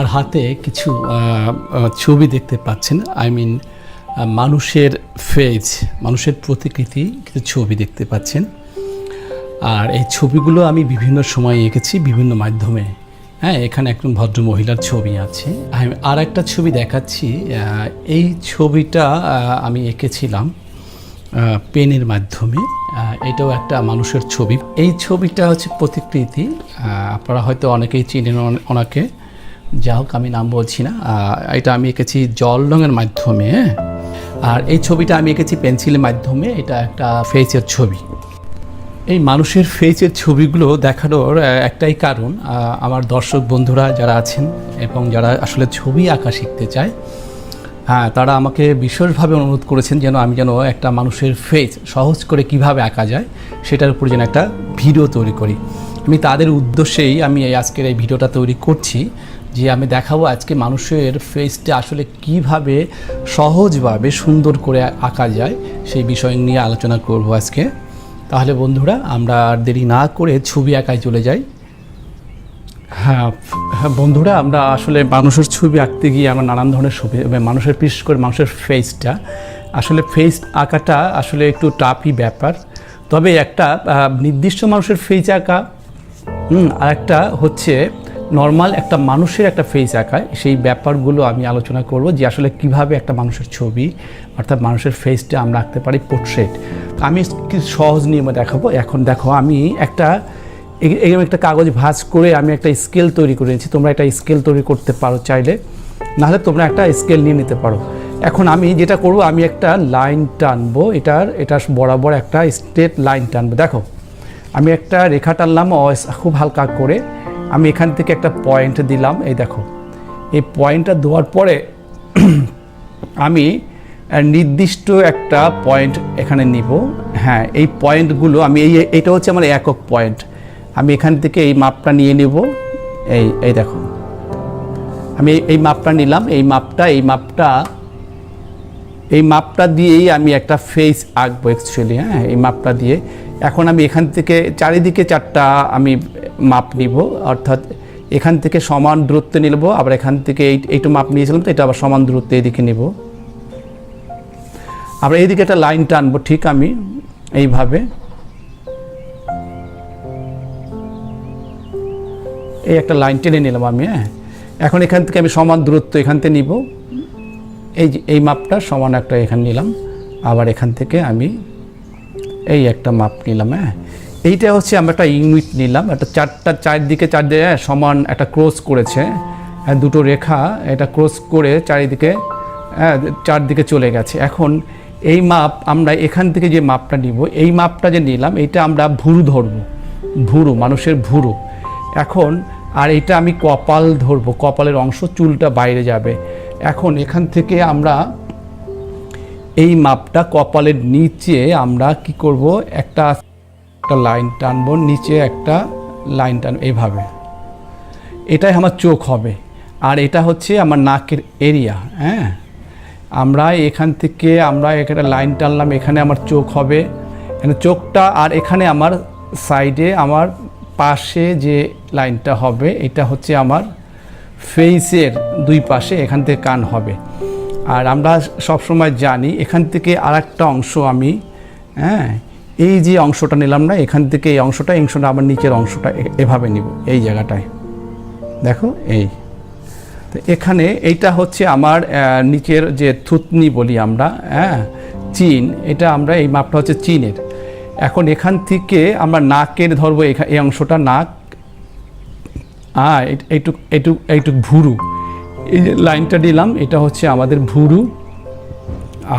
আর হাতে কিছু ছবি দেখতে পাচ্ছেন, আই মিন মানুষের ফেজ, মানুষের প্রতিকৃতি কিছু ছবি দেখতে পাচ্ছেন। আর এই ছবিগুলো আমি বিভিন্ন সময় এঁকেছি বিভিন্ন মাধ্যমে। হ্যাঁ, এখানে একজন ভদ্র মহিলার ছবি আছে। আমি আর একটা ছবি দেখাচ্ছি। এই ছবিটা আমি এঁকেছিলাম পেনের মাধ্যমে। এটাও একটা মানুষের ছবি। এই ছবিটা হচ্ছে প্রতিকৃতি, আপনারা হয়তো অনেকেই চিনেন ওনাকে, যা হোক আমি নাম বলছি না। এটা আমি এঁকেছি জল রঙের মাধ্যমে। আর এই ছবিটা আমি এঁকেছি পেন্সিলের মাধ্যমে। এটা একটা ফেসের ছবি। এই মানুষের ফেসের ছবিগুলো দেখানোর একটাই কারণ, আমার দর্শক বন্ধুরা যারা আছেন এবং যারা আসলে ছবি আঁকা শিখতে চায়, হ্যাঁ, তারা আমাকে বিশেষভাবে অনুরোধ করেছেন যেন আমি একটা মানুষের ফেস সহজ করে কিভাবে আঁকা যায় সেটার উপর যেন একটা ভিডিও তৈরি করি। আমি তাদের উদ্দেশ্যেই আমি আজকের এই ভিডিওটা তৈরি করছি, যে আমি দেখাবো আজকে মানুষের ফেসটা আসলে কিভাবে সহজভাবে সুন্দর করে আঁকা যায় সেই বিষয় নিয়ে আলোচনা করব আজকে। তাহলে বন্ধুরা, আমরা আর দেরি না করে ছবি আঁকায় চলে যাই। হ্যাঁ বন্ধুরা, আমরা আসলে মানুষের ছবি আঁকতে গিয়ে আমরা নানান ধরনের ছবি, মানুষের বিশেষ করে মানুষের ফেসটা, আসলে ফেস আঁকাটা আসলে একটু টাফই ব্যাপার। তবে একটা নির্দিষ্ট মানুষের ফেস আঁকা আর একটা হচ্ছে নর্মাল একটা মানুষের একটা ফেস আঁকা, সেই ব্যাপারগুলো আমি আলোচনা করব যে আসলে কিভাবে একটা মানুষের ছবি অর্থাৎ মানুষের ফেসটা আমরা আঁকতে পারি পোর্ট্রেট। আমি কিছু সহজ নিয়মে দেখাবো। এখন দেখো, আমি একটা কাগজ ভাঁজ করে আমি একটা স্কেল তৈরি করে নিয়েছি। তোমরা একটা স্কেল তৈরি করতে পারো চাইলে, নাহলে তোমরা একটা স্কেল নিয়ে নিতে পারো। এখন আমি যেটা করব, আমি একটা লাইন টানবো, এটার বরাবর একটা স্ট্রেট লাইন টানবো। দেখো, আমি একটা রেখা টানলাম খুব হালকা করে। আমি এখান থেকে একটা পয়েন্ট দিলাম। এই দেখো, এই পয়েন্টটা দেওয়ার পরে আমি নির্দিষ্ট একটা পয়েন্ট এখানে নিব। হ্যাঁ, এই পয়েন্টগুলো আমি এইটা হচ্ছে আমার একক পয়েন্ট। আমি এখান থেকে এই মাপটা নিয়ে নেব। এই দেখো, আমি এই মাপটা নিলাম। এই মাপটা দিয়েই আমি একটা ফেস আঁকবো অ্যাকচুয়ালি। হ্যাঁ, এই মাপটা দিয়ে এখন আমি এখান থেকে চারিদিকে চারটা আমি মাপ নিব, অর্থাৎ এখান থেকে সমান দূরত্বে নিব, আবার এখান থেকে এইটু মাপ নিয়েছিলাম, তো এটা আবার সমান দূরত্বে এইদিকে নিব। আবার এইদিকে একটা লাইন টানবো, ঠিক আমি এইভাবে এই একটা লাইন টেনে নিলাম আমি। হ্যাঁ, এখন এখান থেকে আমি সমান দূরত্ব এখান থেকে নিব। এই মাপটা সমান একটা এখানে নিলাম, আবার এখান থেকে আমি এই একটা মাপ নিলাম। হ্যাঁ, এইটা হচ্ছে আমরা একটা ইউনিট নিলাম, একটা চারদিকে সমান একটা ক্রস করেছে, দুটো রেখা এটা ক্রস করে চারদিকে চলে গেছে। এখন এই মাপ আমরা এখান থেকে যে মাপটা নিব, এই মাপটা যে নিলাম, এইটা আমরা ভুরু ধরবো, ভুরু, মানুষের ভুরু। এখন আর এটা আমি কপাল ধরবো, কপালের অংশ, চুলটা বাইরে যাবে। এখন এখান থেকে আমরা এই মাপটা কপালের নিচে আমরা কি করব, একটা লাইন টানবো, নিচে একটা লাইন টানবো এইভাবে। এটাই আমার চোখ হবে। আর এটা হচ্ছে আমার নাকের এরিয়া। হ্যাঁ, আমরা এখান থেকে একটা লাইন টানলাম, এখানে আমার চোখ হবে, এখানে চোখটা। আর এখানে আমার সাইডে আমার পাশে যে লাইনটা হবে, এটা হচ্ছে আমার ফেসের দুই পাশে, এখান থেকে কান হবে। আর আমরা সবসময় জানি এখান থেকে আর একটা অংশ আমি, হ্যাঁ, এই যে অংশটা নিলাম না, এখান থেকে এই অংশটা আবার নিচের অংশটা এভাবে নিব, এই জায়গাটায় দেখো। তো এখানে এইটা হচ্ছে আমার নিচের যে থুতনি বলি আমরা, হ্যাঁ, চিন, এটা আমরা এই মাপটা হচ্ছে চিনের। এখন এখান থেকে আমরা নাকের ধরবো, এই অংশটা নাক, এইটুক ভুরু, এই যে লাইনটা দিলাম, এটা হচ্ছে আমাদের ভুরু।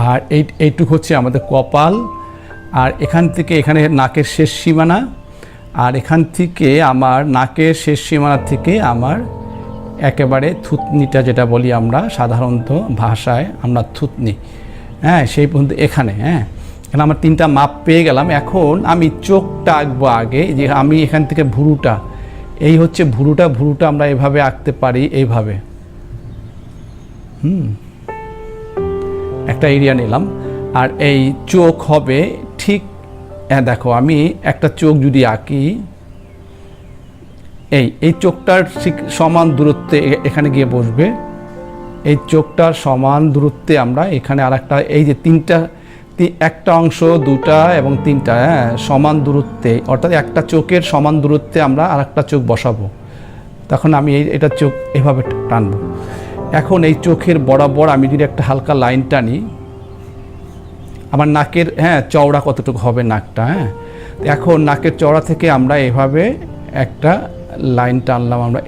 আর এইটুক হচ্ছে আমাদের কপাল। আর এখান থেকে এখানে নাকের শেষ সীমানা, আর এখান থেকে আমার নাকের শেষ সীমানা থেকে আমার একেবারে থুতনিটা, যেটা বলি আমরা সাধারণত ভাষায় আমরা থুতনি, হ্যাঁ, সেই পর্যন্ত এখানে। হ্যাঁ, এখানে আমার তিনটা মাপ পেয়ে গেলাম। এখন আমি চোখটা আঁকবো আগে, যে আমি এখান থেকে ভুরুটা, এই হচ্ছে ভুরুটা আমরা এভাবে আঁকতে পারি, এইভাবে। একটা এরিয়া নিলাম। আর এই চোখ হবে ঠিক, দেখো, আমি একটা চোখ যদি আঁকি, এই চোখটার ঠিক সমান দূরত্বে এখানে গিয়ে বসবে। এই চোখটার সমান দূরত্বে আমরা এখানে আরেকটা, এই যে একটা অংশ, দুটা এবং তিনটা, সমান দূরত্বে, অর্থাৎ একটা চোখের সমান দূরত্বে আমরা আরেকটা চোখ বসাবো। তখন আমি এটা চোখ এভাবে টানবো। এখন এই চোখের বরাবর আমি যদি একটা হালকা লাইন টানি, আমার নাকের চওড়া কতটুকু হবে নাকটা, এখন নাকের চওড়া থেকে আমরা এভাবে একটা লাইন টানলাম আমরা,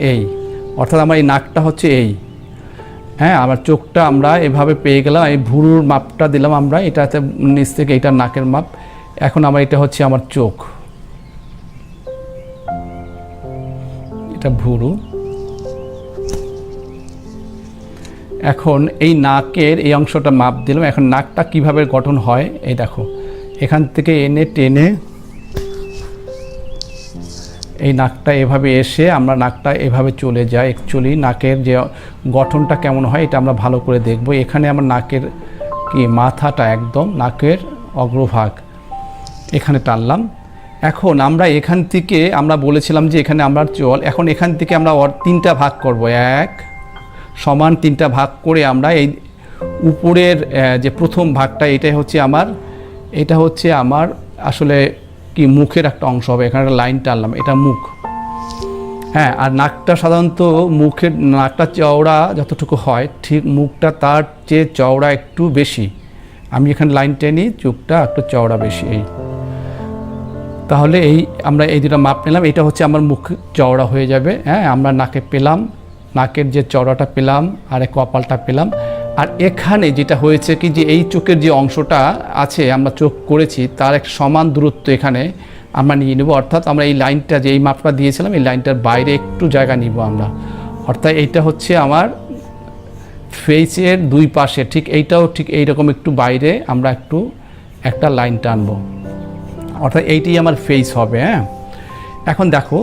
অর্থাৎ আমার এই নাকটা হচ্ছে আমার চোখটা আমরা এভাবে পেয়ে গেলাম। এই ভুরুর মাপটা দিলাম আমরা, এটাতে নিচ থেকে এটা নাকের মাপ। এখন আমার এটা হচ্ছে আমার চোখ, এটা ভুরু। এখন এই নাকের এই অংশটা মাপ দিলাম। এখন নাকটা কিভাবে গঠন হয় এই দেখো, এখান থেকে এনে টেনে এই নাকটা এভাবে এসে আমরা নাকটা এভাবে চলে যায়। অ্যাকচুয়ালি নাকের যে গঠনটা কেমন হয় এটা আমরা ভালো করে দেখব। এখানে আমার নাকের মাথাটা একদম নাকের অগ্রভাগ এখানে টানলাম। এখন আমরা এখান থেকে আমরা বলেছিলাম যে এখানে আমরা এখন এখান থেকে আমরা তিনটা ভাগ করব, সমান তিনটা ভাগ করে আমরা এই উপরের যে প্রথম ভাগটা এটা হচ্ছে আমার আসলে মুখের একটা অংশ হবে। এখানে একটা লাইন টানলাম, এটা মুখ। আর নাকটা সাধারণত নাকটা চওড়া যতটুকু হয় ঠিক মুখটা তার চেয়ে চওড়া একটু বেশি। আমি এখানে লাইন টেনি, চোখটা একটু চওড়া বেশি। তাহলে আমরা এই দুটো মাপ নিলাম, এটা হচ্ছে আমার মুখ চওড়া হয়ে যাবে। আমরা নাকে পেলাম, নাকের যে চওড়াটা পেলাম আর কপালটা পেলাম। আর এখানে যেটা হয়েছে কি, যে এই চোখের যে অংশটা আছে আমরা চোখ করেছি তার এক সমান দূরত্ব এখানে আমরা নিয়ে নেব। অর্থাৎ আমরা এই লাইনটা যে এই মাপটা দিয়েছিলাম এই লাইনটার বাইরে একটু জায়গা নিব আমরা। অর্থাৎ এইটা হচ্ছে আমার ফেসের দুই পাশে, ঠিক এইটাও ঠিক এইরকম একটু বাইরে আমরা একটা লাইন টানবো। অর্থাৎ এইটাই আমার ফেস হবে। এখন দেখো,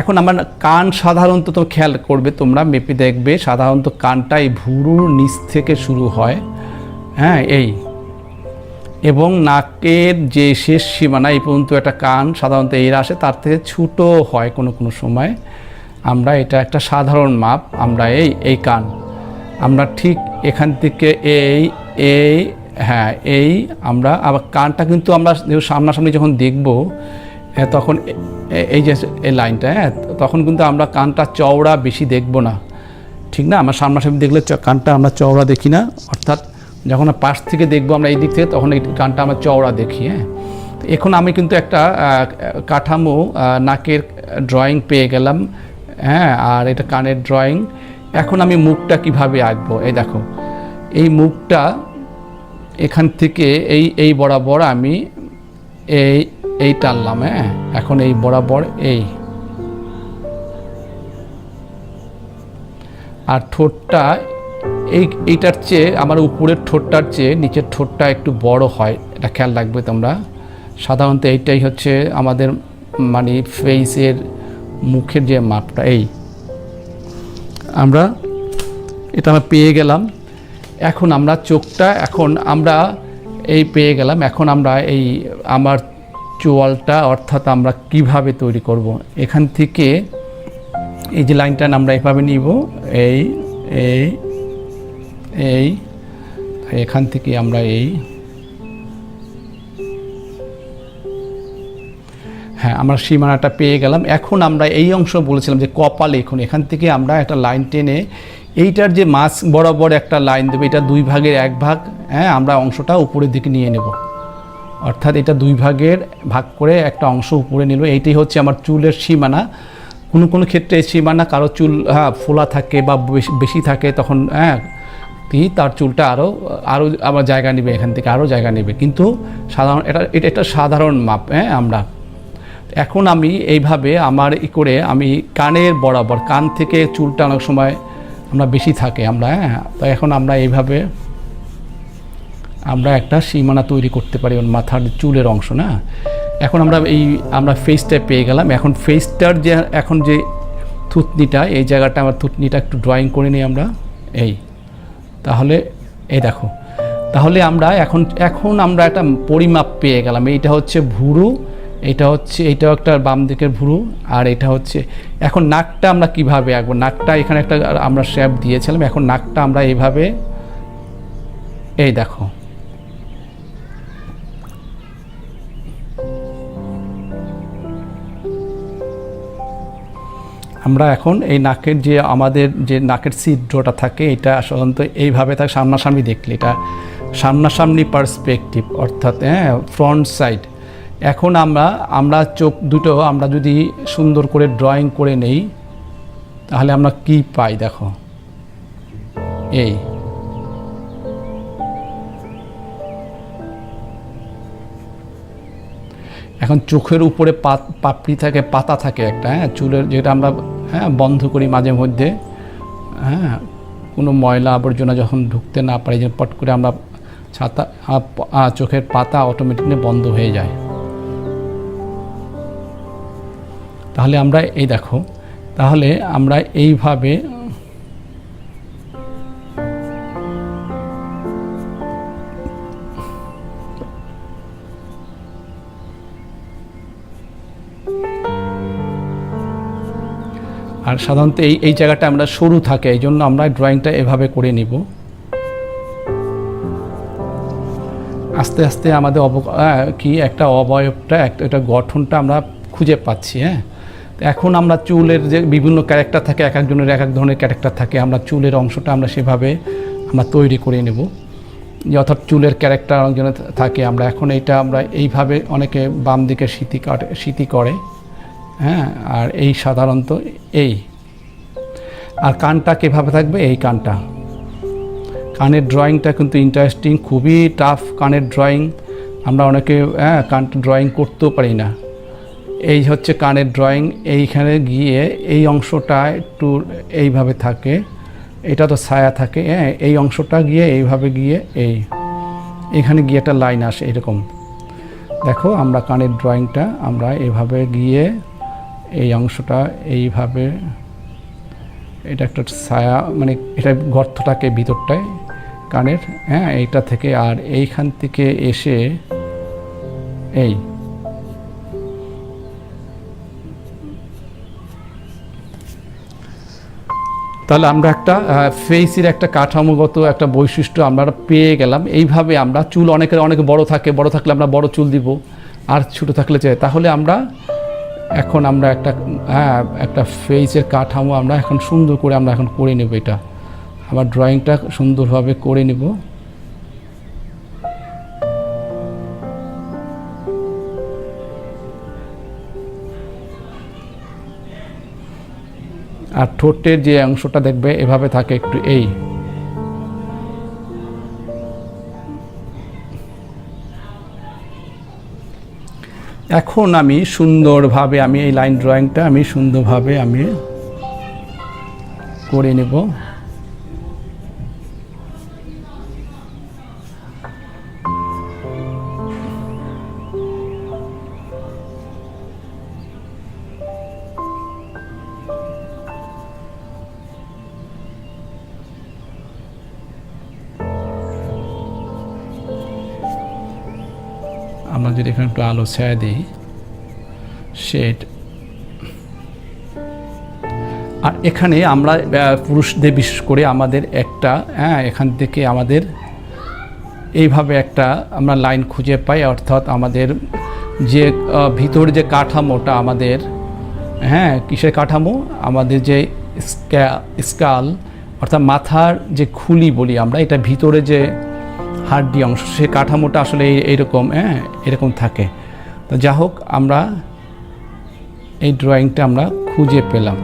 এখন আমার কান সাধারণত তো খেয়াল করবে, তোমরা মেপে দেখবে, সাধারণত কানটা এই ভুরুর নিচ থেকে শুরু হয়, এবং নাকের যে শেষ সীমানা এই পর্যন্ত একটা কান সাধারণত আসে, তার থেকে ছোটো হয় কোনো সময়। আমরা এটা একটা সাধারণ মাপ। আমরা এই কান আমরা ঠিক এখান থেকে আমরা আবার কানটা কিন্তু আমরা সামনাসামনি যখন দেখব তখন এই যে এই লাইনটা, তখন কিন্তু আমরা কানটা চওড়া বেশি দেখব না, ঠিক না? আমরা সামনাসামনি দেখলে কানটা আমরা চওড়া দেখি না। অর্থাৎ যখন পাশ থেকে দেখব আমরা এই দিক থেকে, তখন এই কানটা আমরা চওড়া দেখি। এখন আমি কিন্তু একটা কাঠামো নাকের ড্রয়িং পেয়ে গেলাম, আর এটা কানের ড্রয়িং। এখন আমি মুখটা কিভাবে আঁকবো, এই দেখো, এই মুখটা এখান থেকে এই বরাবর আমি এই টানলাম। এখন এই বরাবর আর ঠোঁটটা এইটার চেয়ে আমার উপরের ঠোঁটটার চেয়ে নিচের ঠোঁটটা একটু বড় হয়, এটা খেয়াল রাখবে তোমরা। সাধারণত এইটাই হচ্ছে আমাদের মানে ফেসের মুখের যে মাপটা। আমরা পেয়ে গেলাম। এখন আমরা চোখটা আমরা পেয়ে গেলাম। এখন আমরা আমার চোয়ালটা অর্থাৎ আমরা কিভাবে তৈরি করব, এখান থেকে এই যে লাইনটা আমরা এভাবে নিব, এখান থেকে আমরা আমরা সীমানাটা পেয়ে গেলাম। এখন আমরা এই অংশ বলেছিলাম যে কপালে, এখান থেকে আমরা একটা লাইন টেনে এইটার যে মাছ বরাবর একটা লাইন দেবো, এটা দুই ভাগের এক ভাগ, আমরা অংশটা উপরের দিকে নিয়ে নেব। অর্থাৎ এটা দুই ভাগের ভাগ করে একটা অংশ উপরে নিল। এইটাই হচ্ছে আমার চুলের সীমানা। কোনো ক্ষেত্রে এই সীমানা কারো চুল ফোলা থাকে বা বেশি থাকে, তখন তার চুলটা আরও আবার জায়গা নেবে, এখান থেকে আরও জায়গা নেবে, কিন্তু সাধারণ এটা একটা সাধারণ মাপ। আমরা এখন আমি এইভাবে করে আমি কানের বরাবর, কান থেকে চুলটা অনেক সময় আমরা বেশি থাকে তো এখন আমরা এইভাবে একটা সীমানা তৈরি করতে পারি মাথার চুলের অংশ না। এখন আমরা ফেসটা পেয়ে গেলাম। এখন ফেসটার এখন যে থুতনিটা, এই জায়গাটা আমার থুতনিটা একটু ড্রয়িং করে নিই আমরা। তাহলে দেখো, তাহলে আমরা এখন আমরা একটা পরিমাপ পেয়ে গেলাম। এইটা হচ্ছে ভুরু, এইটাও একটা বাম দিকের ভুরু, আর এটা হচ্ছে। এখন নাকটা আমরা কিভাবে আঁকবো? নাকটা এখানে একটা আমরা শেপ দিয়েছিলাম, এখন নাকটা আমরা এইভাবে, এই দেখো, আমরা এখন এই নাকের যে আমাদের যে নাকের ছিদ্রটা থাকে, এটা সাধারণত এইভাবে থাকে সামনাসামনি দেখলে, এটা সামনাসামনি পার্সপেক্টিভ, অর্থাৎ ফ্রন্ট সাইড। এখন আমরা চোখ দুটো আমরা যদি সুন্দর করে ড্রয়িং করে নেই, তাহলে আমরা কি পাই দেখো, এই এখন চোখের উপরে পাপড়ি থাকে, পাতা থাকে একটা, চুলের, যেটা আমরা বন্ধ করি মাঝে মধ্যে, কোনো ময়লা আবর্জনা যখন ঢুকতে না পারি, যে পট করে আমরা চোখের পাতা অটোমেটিকলি বন্ধ হয়ে যায়। তাহলে আমরা এই দেখো, তাহলে আমরা এইভাবে আর সাধারণত এই জায়গাটা আমরা সরু থাকে, এই জন্য আমরা ড্রয়িংটা এভাবে করে নিব। আস্তে আস্তে আমাদের কি একটা অবয়বটা, এটা গঠনটা আমরা খুঁজে পাচ্ছি। এখন আমরা চুলের যে বিভিন্ন ক্যারেক্টার থাকে, এক একজনের এক এক ধরনের ক্যারেক্টার থাকে, আমরা চুলের অংশটা আমরা সেভাবে আমরা তৈরি করে নেব, যে অর্থাৎ চুলের ক্যারেক্টার অনেকজনের থাকে। আমরা এখন এইটা আমরা এইভাবে, অনেকে বাম দিকে স্মৃতি করে, আর এই সাধারণত এই, আর কানটা কীভাবে থাকবে, এই কানের ড্রয়িংটা কিন্তু ইন্টারেস্টিং, খুবই টাফ কানের ড্রয়িং। আমরা অনেকে কানটা ড্রয়িং করতেও পারি না। এই হচ্ছে কানের ড্রয়িং, এইখানে গিয়ে এই অংশটা একটু এইভাবে থাকে, এটা তো ছায়া থাকে, এই অংশটা গিয়ে এইভাবে গিয়ে এইখানে গিয়ে একটা লাইন আসে এরকম। দেখো আমরা কানের ড্রয়িংটা আমরা এইভাবে গিয়ে এই অংশটা এইভাবে, এটা একটা ছায়া, মানে এটা গর্তটাকে ভিতরটায় কানের, এইটা থেকে, আর এইখান থেকে এসে এই তাহলে আমরা একটা ফেসের একটা কাঠামোগত একটা বৈশিষ্ট্য আমরা পেয়ে গেলাম। এইভাবে আমরা চুল অনেকে বড় থাকলে আমরা বড় চুল দিব, আর ছোটো থাকলে চাই। তাহলে আমরা এখন একটা ফেসের কাঠামো আমরা এখন সুন্দর করে আমরা এখন করে নেব। এটা আমার ড্রয়িংটা সুন্দরভাবে করে নেব। আর ঠোঁটের যে অংশটা দেখবে এভাবে থাকে একটু, এখন আমি সুন্দরভাবে এই লাইন ড্রয়িংটা আমি সুন্দরভাবে করে নেব। আমরা যদি এখানে একটু আলো ছায়া দিই, শেড, আর এখানে আমরা পুরুষদের বিশেষ করে আমাদের একটা এখান থেকে আমাদের এইভাবে একটা আমরা লাইন খুঁজে পাই, অর্থাৎ আমাদের যে ভিতর যে কাঠামোটা আমাদের, কিসের কাঠামো, আমাদের যে স্কাল অর্থাৎ মাথার যে খুলি বলি আমরা, এটা ভিতরে যে হাড্ডি অংশ, সে কাঠামোটা আসলে এইরকম এরকম থাকে। তো যা হোক, আমরা এই ড্রয়িংটা আমরা খুঁজে পেলাম।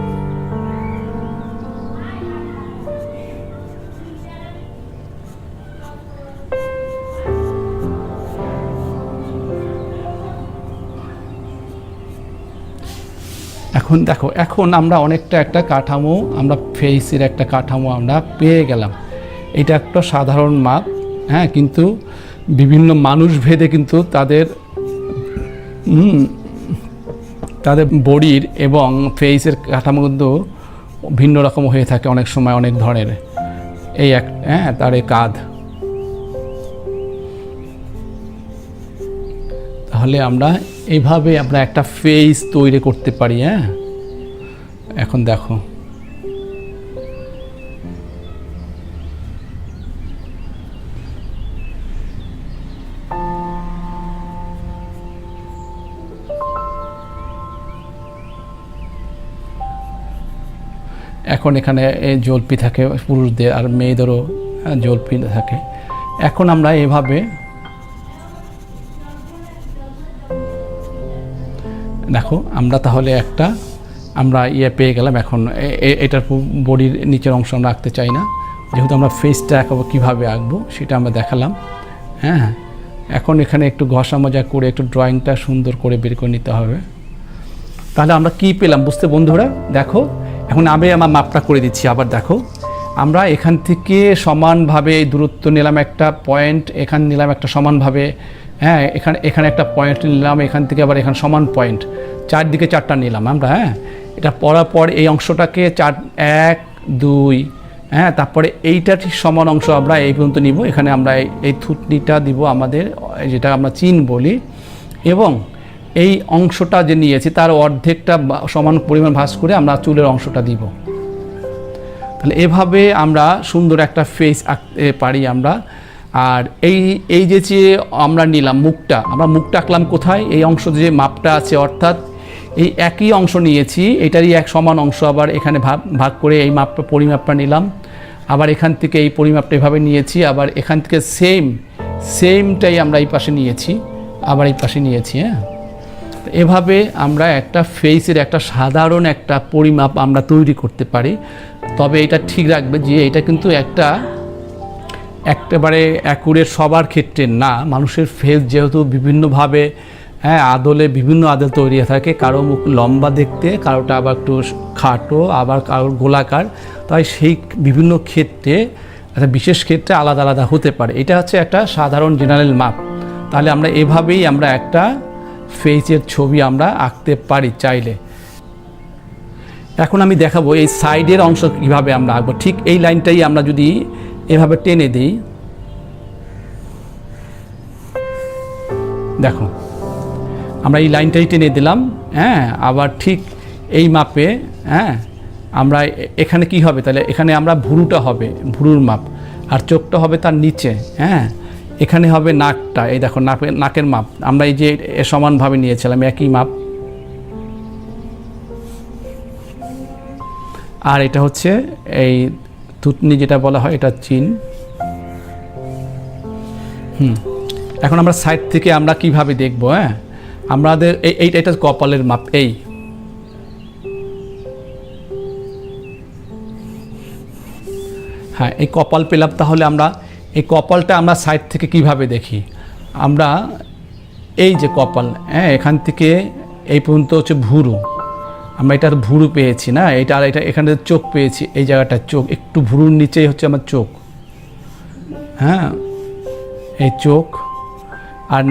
এখন দেখো, এখন আমরা অনেকটা একটা কাঠামো, আমরা ফেসের একটা কাঠামো আমরা পেয়ে গেলাম। এটা একটা সাধারণ মাপ, কিন্তু বিভিন্ন মানুষ ভেদে কিন্তু তাদের বডির এবং ফেসের কাঠামো কিন্তু ভিন্ন রকম হয়ে থাকে অনেক সময়, অনেক ধরনের। এই তার এই কাঁধ, তাহলে আমরা এইভাবে আমরা একটা ফেস তৈরি করতে পারি। হ্যাঁ, এখন দেখো এখন এখানে জলপি থাকে পুরুষদের, আর মেয়েদেরও জলপি থাকে। এখন আমরা এভাবে দেখো, আমরা তাহলে একটা আমরা পেয়ে গেলাম। এখন এটার বডির নিচের অংশ আমরা আঁকতে চাই না, যেহেতু আমরা ফেসটা আঁকাবো, কীভাবে আঁকবো সেটা আমরা দেখালাম। হ্যাঁ, এখন এখানে একটু ঘষা মজা করে একটু ড্রয়িংটা সুন্দর করে বের করে নিতে হবে। তাহলে আমরা কি পেলাম বুঝতে বন্ধুরা? দেখো, এখন আমি আমার মাপটা করে দিচ্ছি। আবার দেখো, আমরা এখান থেকে সমানভাবে দূরত্ব নিলাম, একটা পয়েন্ট এখানে নিলাম একটা সমানভাবে। হ্যাঁ, এখানে একটা পয়েন্ট নিলাম, এখান থেকে আবার এখানে সমান পয়েন্ট, চারদিকে চারটা নিলাম আমরা। হ্যাঁ, এটা পড়ার পর এই অংশটাকে 1 2, হ্যাঁ, তারপরে এইটা ঠিক সমান অংশ আমরা এই পর্যন্ত নিব। এখানে আমরা এই থুতনিটা দিব আমাদের, যেটা আমরা চিন বলি, এবং এই অংশটা যে নিয়েছি তার অর্ধেকটা সমান পরিমাণ ভাঁজ করে আমরা চুলের অংশটা দিব। তাহলে এভাবে আমরা সুন্দর একটা ফেস আঁকতে পারি আমরা। আর এই যে আমরা নিলাম মুখটা, আমরা মুখটা আঁকলাম কোথায়? এই অংশ যে মাপটা আছে, অর্থাৎ এই একই অংশ নিয়েছি, এটারই এক সমান অংশ আবার এখানে ভাগ করে এই মাপটা পরিমাপটা নিলাম। আবার এখান থেকে এই পরিমাপটা এভাবে নিয়েছি, আবার এখান থেকে সেমটাই আমরা এই পাশে নিয়েছি, আবার এই পাশে নিয়েছি। হ্যাঁ, এভাবে আমরা একটা ফেসের একটা সাধারণ একটা পরিমাপ আমরা তৈরি করতে পারি। তবে এটা ঠিক রাখবে যে এটা কিন্তু একেবারে অ্যাকুরেট সবার ক্ষেত্রে না। মানুষের ফেস যেহেতু বিভিন্নভাবে, হ্যাঁ, বিভিন্ন আদল তৈরি হয়ে থাকে, কারো মুখ লম্বা দেখতে, কারোটা আবার একটু খাটো, আবার কারোর গোলাকার, তাই সেই বিভিন্ন ক্ষেত্রে একটা বিশেষ ক্ষেত্রে আলাদা আলাদা হতে পারে। এটা হচ্ছে একটা সাধারণ জেনারেল মাপ। তাহলে আমরা এভাবেই আমরা একটা ফেসের ছবি আমরা আঁকতে পারি চাইলে। এখন আমি দেখাবো এই সাইডের অংশ কীভাবে আমরা আঁকবো। ঠিক এই লাইনটাই আমরা যদি এভাবে টেনে দিই, দেখো আমরা এই লাইনটাই টেনে দিলাম। হ্যাঁ, আবার ঠিক এই মাপে, হ্যাঁ, আমরা এখানে কি হবে? তাহলে এখানে আমরা ভুরুটা হবে, ভুরুর মাপ, আর চোখটা হবে তার নিচে। হ্যাঁ, এখানে হবে নাকটা, এই দেখো নাকের মাপ আমরা এই যে সমানভাবে নিয়েছিলাম, একই মাপ। আর এটা হচ্ছে এই থুতনি যেটা বলা হয়, এটা চিন। এখন আমরা সাইড থেকে আমরা কিভাবে দেখবো? হ্যাঁ, আমাদের এটা কপালের মাপ। হ্যাঁ, এই কপাল পেলাম। তাহলে আমরা এই কপালটা আমরা সাইড থেকে কিভাবে দেখি? আমরা এই যে কপাল, হ্যাঁ, এখান থেকে এই পর্যন্ত হচ্ছে ভুরু, আমরা এটার ভুরু পেয়েছি না, এটা এখানে চোখ পেয়েছি, এই জায়গাটা চোখ, একটু ভুরুর নিচেই হচ্ছে আমার চোখ। হ্যাঁ, এই চোখ। আর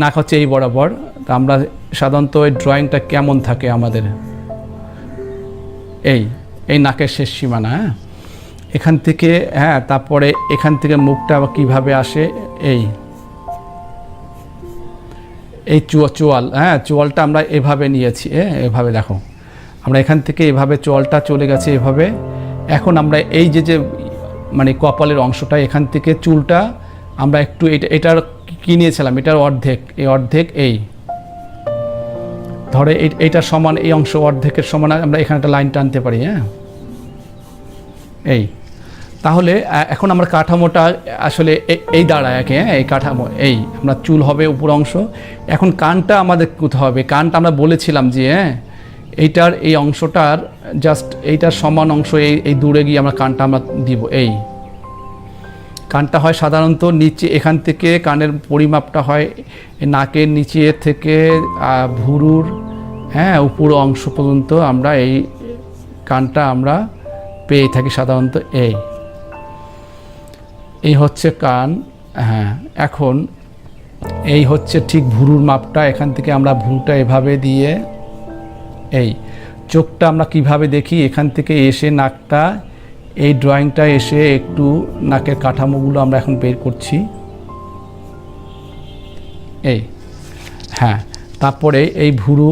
নাক হচ্ছে এই বরাবর। তা আমরা সাধারণত এই ড্রয়িংটা কেমন থাকে আমাদের, এই নাকের শেষ সীমানা। হ্যাঁ, এখান থেকে, হ্যাঁ, তারপরে এখান থেকে মুখটা আবার কীভাবে আসে, এই চোয়াল। হ্যাঁ, চোয়ালটা আমরা এভাবে নিয়েছি, এভাবে দেখো, আমরা এখান থেকে এভাবে চোয়ালটা চলে গেছে এভাবে। এখন আমরা এই যে মানে কপালের অংশটা, এখান থেকে চুলটা আমরা একটু এটার কি নিয়েছিলাম, এটার অর্ধেক, এই অর্ধেক, এই ধরে এইটার সমান, এই অংশ অর্ধেকের সমান আমরা এখানে একটা লাইন টানতে পারি। হ্যাঁ, তাহলে এখন আমরা কাঠামোটা আসলে এই দাঁড়ায়, এই কাঠামো, এই আমরা চুল হবে উপর অংশ। এখন কানটা আমাদের কোথাও হবে? কানটা আমরা বলেছিলাম যে, হ্যাঁ, এইটার এই অংশটার জাস্ট এইটার সমান অংশ এই দূরে গিয়ে আমরা কানটা আমরা দিব। এই কানটা হয় সাধারণত নিচে, এখান থেকে কানের পরিমাপটা হয় নাকের নিচে থেকে ভুরুর, হ্যাঁ, উপর অংশ পর্যন্ত আমরা এই কানটা আমরা পেয়ে থাকি সাধারণত। এই হচ্ছে কান। হ্যাঁ, এখন এই হচ্ছে ঠিক ভুরুর মাপটা, এখান থেকে আমরা ভুরুটা এভাবে দিয়ে, এই চোখটা আমরা কিভাবে দেখি, এখান থেকে এসে নাকটা, এই ড্রয়িংটা এসে একটু নাকের কাঠামোগুলো আমরা এখন বের করছি। হ্যাঁ, তারপরে এই ভুরু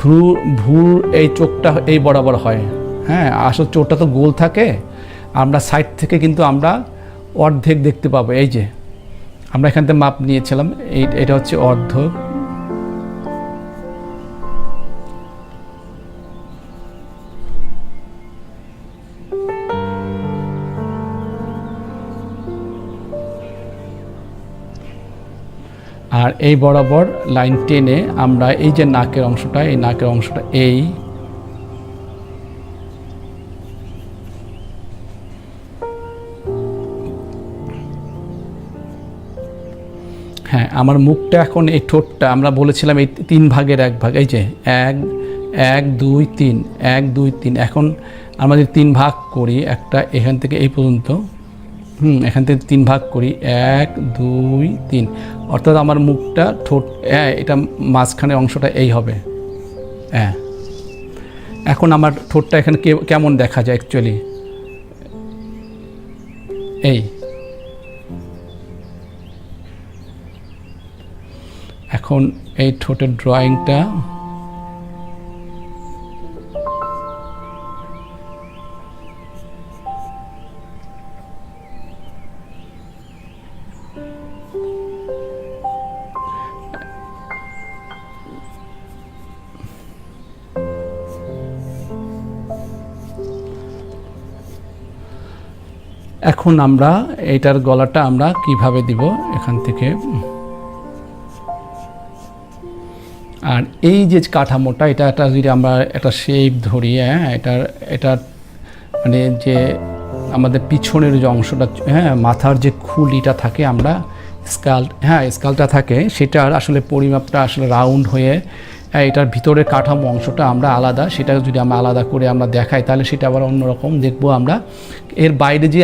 ভ্রু ভ্রুর এই চোখটা এই বরাবর হয়। হ্যাঁ, আসল চোখটা তো গোল থাকে, আমরা সাইড থেকে কিন্তু আমরা অর্ধেক দেখতে পাবো। এই যে আমরা এখান থেকে মাপ নিয়েছিলাম, এটা হচ্ছে অর্ধেক। আর এই বরাবর লাইন টেনে আমরা এই যে নাকের অংশটা, এই নাকের অংশটা এই হ্যাঁ, আমার মুখটা এখন এই ঠোঁটটা আমরা বলেছিলাম এই 3 ভাগের 1 ভাগ। এই যে 1 1 2 3 1 2 3। এখন আমরা যদি 3 ভাগ করি, একটা এখান থেকে এই পর্যন্ত, এখান থেকে 3 ভাগ করি, 1 2 3, অর্থাৎ আমার মুখটা ঠোঁট এটা মাঝখানের অংশটা এই হবে। হ্যাঁ, এখন আমার ঠোঁটটা এখানে কেমন দেখা যায় অ্যাকচুয়ালি, এই এখন এই ঠোঁটের ড্রয়িংটা এখন আমরা এইটার গলাটা আমরা কিভাবে দিব এখান থেকে। আর এই যে কাঠামোটা, এটা যদি আমরা একটা শেপ ধরি, হ্যাঁ, এটা মানে যে আমাদের পিছনের যে অংশটা, হ্যাঁ, মাথার যে খুলিটা থাকে, আমরা স্কালটা থাকে, সেটার আসলে পরিমাপটা আসলে রাউন্ড হয়ে এটার ভিতরের কাঠামো অংশটা আমরা আলাদা, সেটা যদি আমরা আলাদা করে আমরা দেখাই তাহলে সেটা আবার অন্যরকম দেখবো আমরা। এর বাইরে যে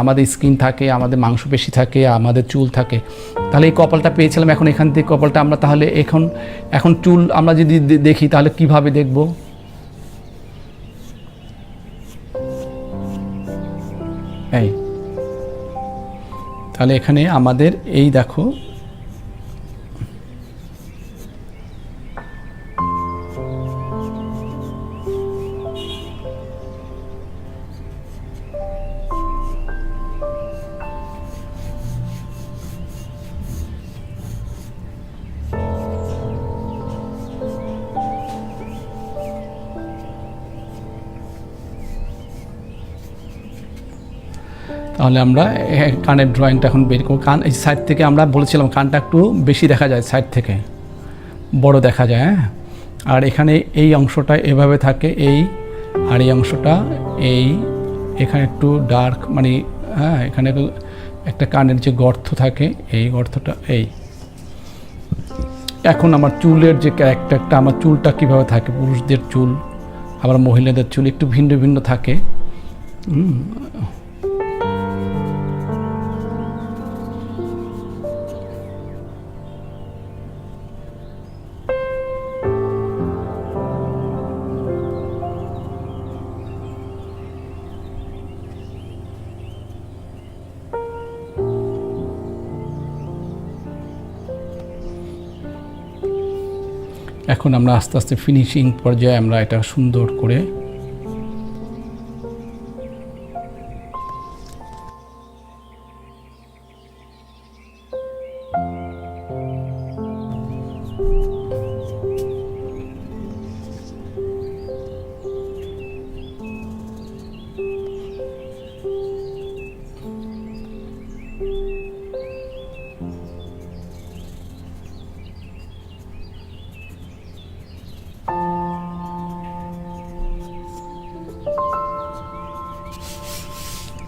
আমাদের স্কিন থাকে, আমাদের মাংসপেশি থাকে, আমাদের চুল থাকে, তাহলে এই কপালটা পেয়েছিলাম। এখন এখান থেকে কপালটা আমরা তাহলে এখন চুল আমরা যদি দেখি তাহলে কিভাবে দেখব? এই তাহলে এখানে আমাদের এই দেখো, তাহলে আমরা কানের ড্রয়িংটা এখন বের করব। কান এই সাইড থেকে আমরা বলেছিলাম কানটা একটু বেশি দেখা যায়, সাইড থেকে বড় দেখা যায়। হ্যাঁ, আর এখানে এই অংশটা এভাবে থাকে, আর এই অংশটা এখানে একটু ডার্ক, মানে হ্যাঁ, এখানে একটা কানের যে গর্ত থাকে, এই গর্তটা এখন আমার চুলের যে ক্যারেক্টারটা, আমার চুলটা কীভাবে থাকে, পুরুষদের চুল আবার মহিলাদের চুল একটু ভিন্ন ভিন্ন থাকে। এখন আমরা আস্তে আস্তে ফিনিশিং পর্যায়ে আমরা এটা সুন্দর করে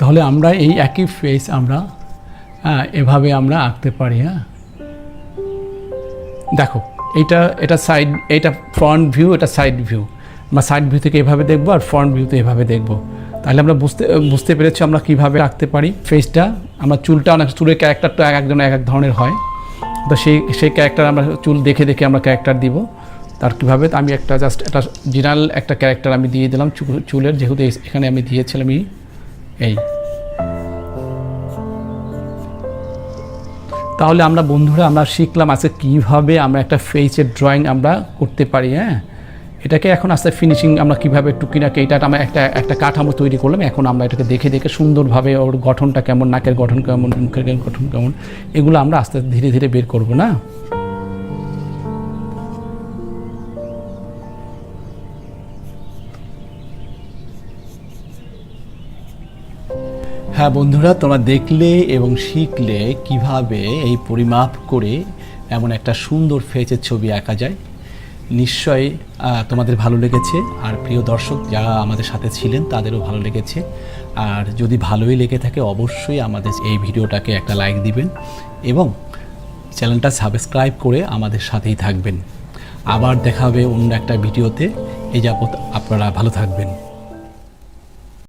তাহলে আমরা এই একই ফেস আমরা এভাবে আমরা আঁকতে পারি। হ্যাঁ, দেখো এটা সাইড, এটা ফ্রন্ট ভিউ, এটা সাইড ভিউ। আমরা সাইড ভিউ থেকে এভাবে দেখবো আর ফ্রন্ট ভিউতে এভাবে দেখবো। তাহলে আমরা বুঝতে পেরেছি আমরা কিভাবে আঁকতে পারি ফেসটা। আমরা চুলটা অনেক, চুলের ক্যারেক্টারটা একজন এক ধরনের হয়, তো সেই ক্যারেক্টার আমরা চুল দেখে দেখে আমরা ক্যারেক্টার দিব। তার কীভাবে, আমি একটা জাস্ট একটা জেনারেল একটা ক্যারেক্টার আমি দিয়ে দিলাম চুলের, যেহেতু এখানে আমি দিয়েছিলাম এই। তাহলে আমরা বন্ধুরা আমরা শিখলাম আজকে কীভাবে আমরা একটা ফেসের ড্রয়িং আমরা করতে পারি। হ্যাঁ, এটাকে এখন আস্তে ফিনিশিং আমরা কীভাবে টুকিনাকে এটা আমরা একটা কাঠামো তৈরি করলাম। এখন আমরা এটাকে দেখে দেখে সুন্দরভাবে ওর গঠনটা কেমন, নাকের গঠন কেমন, মুখের গঠন কেমন, এগুলো আমরা আস্তে ধীরে ধীরে বের করব না। হ্যাঁ বন্ধুরা, তোমরা দেখলে এবং শিখলে কিভাবে এই পরিমাপ করে এমন একটা সুন্দর ফেসের ছবি আঁকা যায়। নিশ্চয়ই তোমাদের ভালো লেগেছে, আর প্রিয় দর্শক যারা আমাদের সাথে ছিলেন তাদেরও ভালো লেগেছে। আর যদি ভালোই লেগে থাকে অবশ্যই আমাদের এই ভিডিওটাকে একটা লাইক দিবেন এবং চ্যানেলটা সাবস্ক্রাইব করে আমাদের সাথেই থাকবেন। আবার দেখা হবে অন্য একটা ভিডিওতে। এই যাবত আপনারা ভালো থাকবেন।